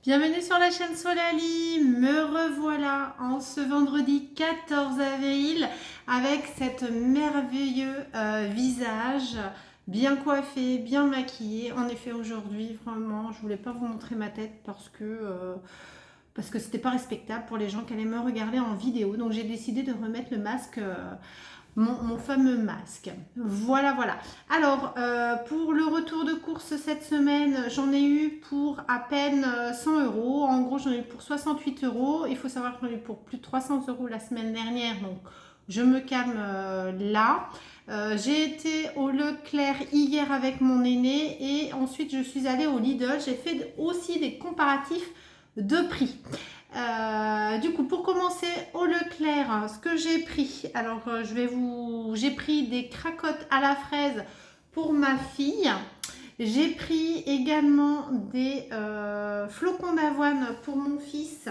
Bienvenue sur la chaîne Solali, me revoilà en ce vendredi 14 avril avec cet merveilleux visage bien coiffé, bien maquillé. En effet aujourd'hui vraiment je voulais pas vous montrer ma tête parce que c'était pas respectable pour les gens qui allaient me regarder en vidéo, donc j'ai décidé de remettre le masque, mon fameux masque. Voilà. Alors, pour le retour de course cette semaine, j'en ai eu pour à peine 100 euros. En gros, j'en ai eu pour 68 euros. Il faut savoir que j'en ai eu pour plus de 300 euros la semaine dernière, donc je me calme là. J'ai été au Leclerc hier avec mon aîné et ensuite je suis allée au Lidl. J'ai fait aussi des comparatifs de prix. Du coup, pour commencer, au Leclerc, ce que j'ai pris, alors j'ai pris des cracottes à la fraise pour ma fille. J'ai pris également des flocons d'avoine pour mon fils,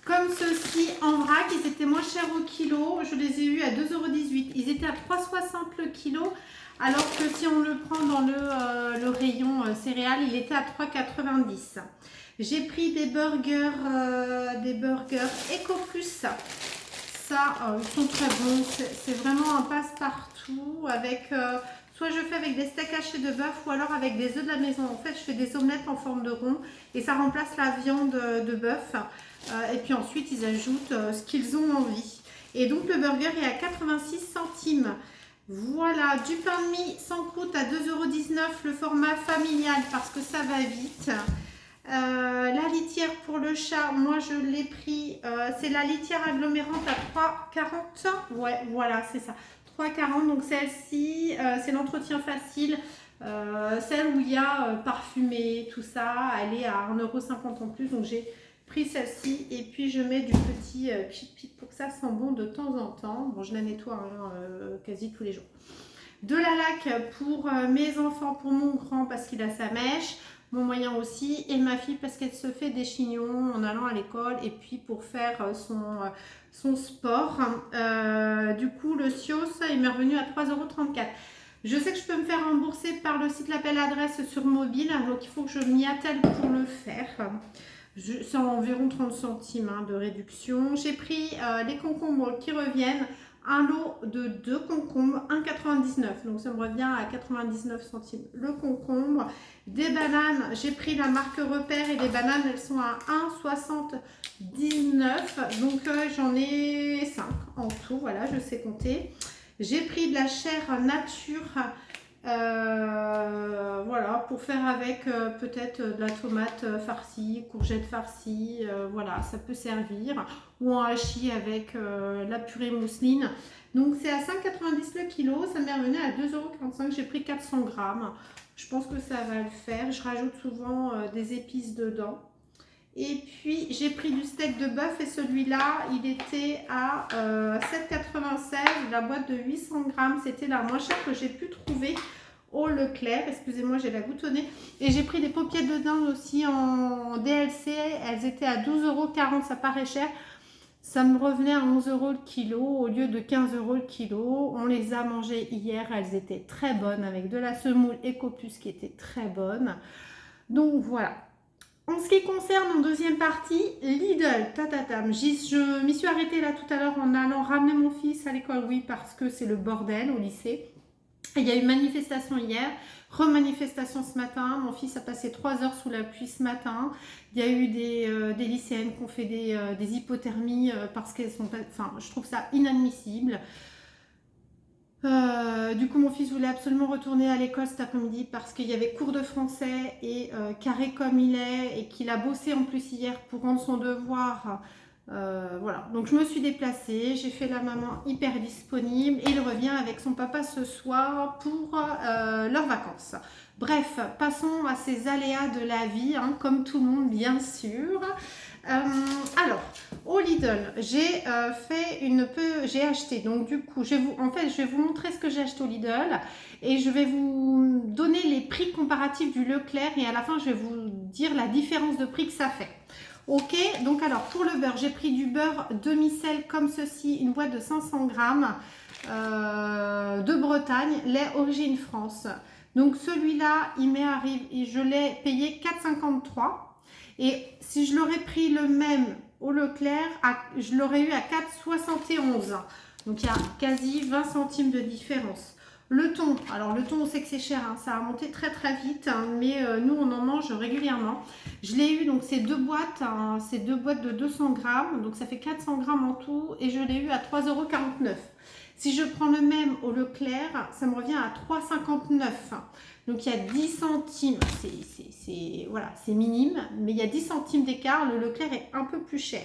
comme ceci en vrac. Ils étaient moins chers au kilo. Je les ai eus à 2,18 €. Ils étaient à 3,60 € le kilo. Alors que si on le prend dans le rayon céréales, il était à 3,90 €. J'ai pris des burgers Eco Plus. Ça, ils sont très bons. C'est vraiment un passe-partout avec... soit je fais avec des steaks hachés de bœuf ou alors avec des œufs de la maison. En fait, je fais des omelettes en forme de rond et ça remplace la viande de bœuf. Et puis ensuite, ils ajoutent ce qu'ils ont envie. Et donc, le burger est à 86 centimes. Voilà, du pain de mie sans croûte à 2,19 €, le format familial parce que ça va vite. La litière pour le chat, moi je l'ai pris, c'est la litière agglomérante à 3,40 €. Ouais, voilà, c'est ça. 3,40 €, donc celle-ci, c'est l'entretien facile. Celle où il y a parfumé, tout ça, elle est à 1,50 € en plus. Donc j'ai pris celle-ci et puis je mets du petit pchit pour que ça sent bon de temps en temps. Bon, je la nettoie quasi tous les jours. De la laque pour mes enfants, pour mon grand parce qu'il a sa mèche, mon moyen aussi, et ma fille parce qu'elle se fait des chignons en allant à l'école et puis pour faire son sport. Du coup, le Sios, il m'est revenu à 3,34 €. Je sais que je peux me faire rembourser par le site L'appel adresse sur mobile, donc il faut que je m'y attelle pour le faire. C'est environ 30 centimes de réduction. J'ai pris les concombres qui reviennent. Un lot de 2 concombres, 1,99 €. Donc ça me revient à 99 centimes le concombre. Des bananes, j'ai pris la marque Repère et les bananes, elles sont à 1,79 €. Donc j'en ai 5 en tout, voilà, je sais compter. J'ai pris de la chair nature. Voilà, pour faire avec peut-être de la tomate farcie, courgette farcie, voilà, ça peut servir. Ou en hachis avec la purée mousseline. Donc c'est à 5,90 € le kilo, ça m'est revenu à 2,45 €. J'ai pris 400 grammes. Je pense que ça va le faire. Je rajoute souvent des épices dedans. Et puis j'ai pris du steak de bœuf et celui-là il était à 7,96 €. La boîte de 800 grammes, c'était la moins chère que j'ai pu trouver au Leclerc. Excusez-moi, j'ai la goutonnée. Et j'ai pris des paupiètes de dinde aussi en DLC. Elles étaient à 12,40 €, ça paraît cher. Ça me revenait à 11 € le kilo au lieu de 15 € le kilo. On les a mangées hier, elles étaient très bonnes avec de la semoule Ecopus qui était très bonne. Donc voilà. En ce qui concerne en deuxième partie, Lidl, tatatam. Je m'y suis arrêtée là tout à l'heure en allant ramener mon fils à l'école, oui, parce que c'est le bordel au lycée. Il y a eu manifestation hier, remanifestation ce matin. Mon fils a passé 3 heures sous la pluie ce matin. Il y a eu des lycéennes qui ont fait des hypothermies parce qu'elles sont pas. Enfin, je trouve ça inadmissible. Du coup, mon fils voulait absolument retourner à l'école cet après-midi parce qu'il y avait cours de français et carré comme il est et qu'il a bossé en plus hier pour rendre son devoir. Voilà, donc je me suis déplacée, j'ai fait la maman hyper disponible et il revient avec son papa ce soir pour leurs vacances. Bref, passons à ces aléas de la vie, comme tout le monde bien sûr. Alors, au Lidl, j'ai j'ai acheté, donc du coup, je vais vous montrer ce que j'ai acheté au Lidl et je vais vous donner les prix comparatifs du Leclerc et à la fin, je vais vous dire la différence de prix que ça fait. Ok, donc alors pour le beurre, j'ai pris du beurre demi-sel comme ceci, une boîte de 500 grammes de Bretagne, lait origine France. Donc celui-là, il m'est arrivé, et je l'ai payé 4,53. Et si je l'aurais pris le même au Leclerc, je l'aurais eu à 4,71. Donc il y a quasi 20 centimes de différence. Le thon, alors le thon on sait que c'est cher, hein, ça a monté très très vite, hein, mais nous on en mange régulièrement. Je l'ai eu, donc c'est deux boîtes, hein, c'est deux boîtes de 200 grammes, donc ça fait 400 grammes en tout, et je l'ai eu à 3,49 €. Si je prends le même au Leclerc, ça me revient à 3,59 €. Donc il y a 10 centimes, voilà, c'est minime, mais il y a 10 centimes d'écart, le Leclerc est un peu plus cher.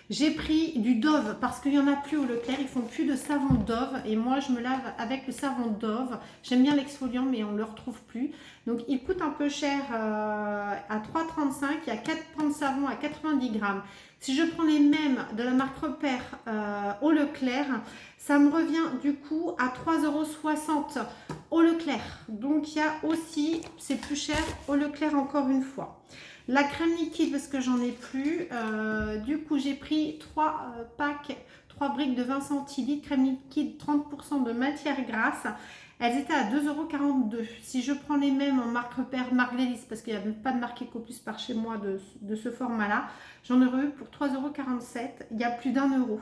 J'ai pris du Dove parce qu'il n'y en a plus au Leclerc, ils font plus de savon Dove et moi je me lave avec le savon Dove. J'aime bien l'exfoliant mais on ne le retrouve plus. Donc il coûte un peu cher à 3,35 €, il y a 4 pans de savon à 90 grammes. Si je prends les mêmes de la marque Repère au Leclerc, ça me revient du coup à 3,60 € au Leclerc. Donc il y a aussi, c'est plus cher au Leclerc encore une fois. La crème liquide, parce que j'en ai plus, du coup j'ai pris 3 packs, 3 briques de 20 centilitres, crème liquide 30% de matière grasse. Elles étaient à 2,42 €. Si je prends les mêmes en marque Repère, marque Lélis, parce qu'il n'y a pas de marque Ecopus par chez moi de ce format-là, j'en aurais eu pour 3,47 €. Il y a plus d'1 €.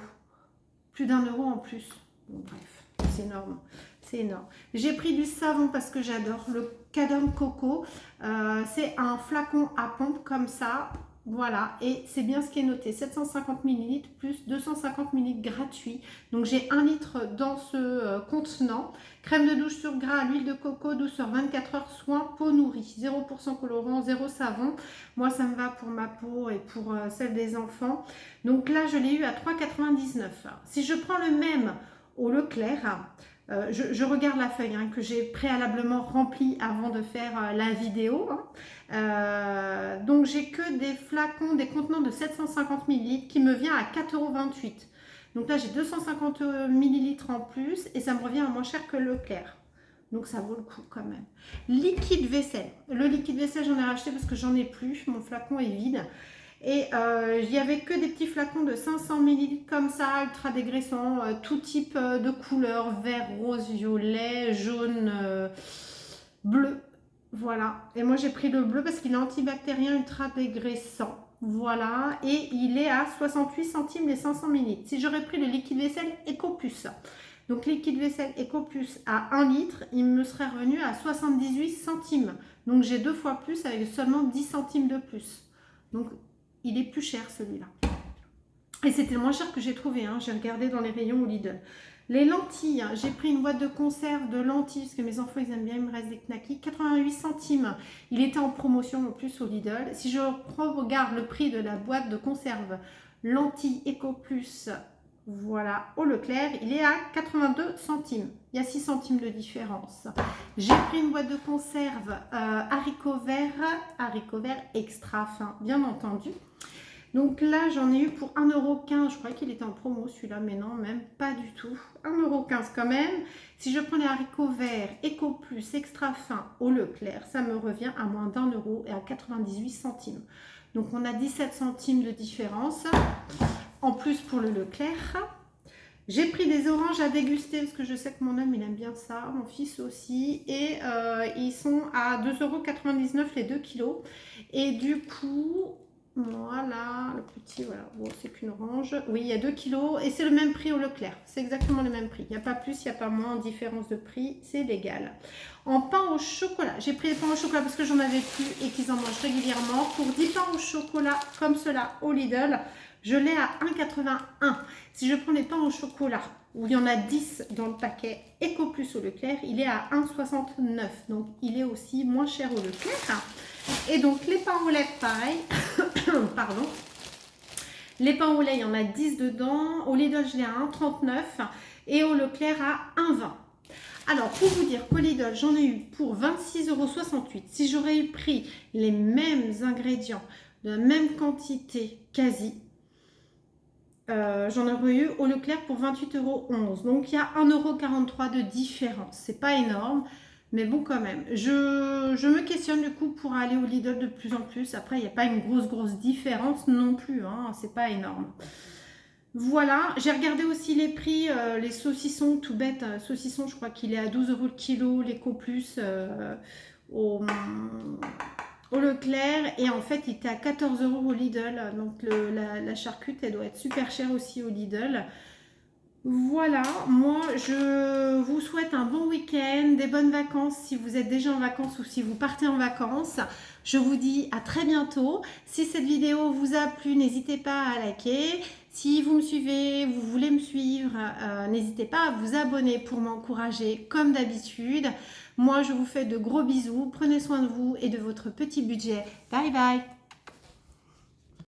Plus d'1 € en plus. Bon, bref, c'est énorme. C'est énorme. J'ai pris du savon parce que j'adore le Cadom Coco. C'est un flacon à pompe comme ça. Voilà. Et c'est bien ce qui est noté. 750 ml plus 250 ml gratuit. Donc j'ai 1 litre dans ce contenant. Crème de douche sur gras, l'huile de coco, douceur 24 heures, soin, peau nourrie. 0% colorant, 0 savon. Moi ça me va pour ma peau et pour celle des enfants. Donc là je l'ai eu à 3,99 €. Si je prends le même au Leclerc, je regarde la feuille hein, que j'ai préalablement remplie avant de faire la vidéo. Hein. Donc j'ai que des flacons, des contenants de 750 ml qui me vient à 4,28 €. Donc là j'ai 250 ml en plus et ça me revient à moins cher que Leclerc. Donc ça vaut le coup quand même. Liquide vaisselle. Le liquide vaisselle j'en ai racheté parce que j'en ai plus. Mon flacon est vide. Et il n'y avait que des petits flacons de 500 ml comme ça, ultra dégraissants, tout type de couleurs, vert, rose, violet, jaune, bleu. Voilà. Et moi j'ai pris le bleu parce qu'il est antibactérien, ultra dégraissant. Voilà. Et il est à 68 centimes les 500 ml. Si j'aurais pris le liquide vaisselle Ecopus, donc liquide vaisselle Ecopus à 1 litre, il me serait revenu à 78 centimes. Donc j'ai 2 fois plus avec seulement 10 centimes de plus. Donc il est plus cher celui-là. Et c'était le moins cher que j'ai trouvé. Hein. J'ai regardé dans les rayons au Lidl. Les lentilles, hein. J'ai pris une boîte de conserve de lentilles parce que mes enfants ils aiment bien, il me reste des knackis. 88 centimes. Il était en promotion en plus au Lidl. Si je regarde le prix de la boîte de conserve lentilles Ecoplus, voilà, au Leclerc, il est à 82 centimes. Il y a 6 centimes de différence. J'ai pris une boîte de conserve haricots verts extra fin, bien entendu. Donc là, j'en ai eu pour 1,15 €. Je croyais qu'il était en promo celui-là, mais non, même pas du tout. 1,15 € quand même. Si je prends les haricots verts Ecoplus extra fin au Leclerc, ça me revient à moins d'1 € et à 98 centimes. Donc on a 17 centimes de différence. En plus pour le Leclerc. J'ai pris des oranges à déguster parce que je sais que mon homme il aime bien ça, mon fils aussi. Et ils sont à 2,99 € les 2 kilos. Et du coup, voilà, le petit, voilà, bon, c'est qu'une orange. Oui, il y a 2 kilos et c'est le même prix au Leclerc. C'est exactement le même prix. Il n'y a pas plus, il n'y a pas moins, différence de prix, c'est légal. En pain au chocolat, j'ai pris les pains au chocolat parce que j'en avais plus et qu'ils en mangent régulièrement. Pour 10 pains au chocolat comme cela au Lidl, je l'ai à 1,81 €. Si je prends les pains au chocolat, où il y en a 10 dans le paquet Ecoplus au Leclerc, il est à 1,69 €. Donc, il est aussi moins cher au Leclerc. Et donc, les pains au lait, pareil. Pardon. Les pains au lait, il y en a 10 dedans. Au Lidl, je l'ai à 1,39 € et au Leclerc à 1,20 €. Alors, pour vous dire qu'au Lidl, j'en ai eu pour 26,68 €. Si j'aurais eu pris les mêmes ingrédients, de la même quantité quasi, j'en aurais eu au Leclerc pour 28,11 €. Donc, il y a 1,43 € de différence. C'est pas énorme, mais bon quand même. Je me questionne du coup pour aller au Lidl de plus en plus. Après, il n'y a pas une grosse différence non plus. Hein. C'est pas énorme. Voilà, j'ai regardé aussi les prix, les saucissons, tout bête, saucissons, je crois qu'il est à 12 € le kilo, l'Eco Plus au, au Leclerc, et en fait il était à 14 € au Lidl, donc la charcute elle doit être super chère aussi au Lidl. Voilà, moi je vous souhaite un bon week-end, des bonnes vacances si vous êtes déjà en vacances ou si vous partez en vacances. Je vous dis à très bientôt. Si cette vidéo vous a plu, n'hésitez pas à liker. Si vous me suivez, vous voulez me suivre, n'hésitez pas à vous abonner pour m'encourager comme d'habitude. Moi je vous fais de gros bisous, prenez soin de vous et de votre petit budget. Bye bye.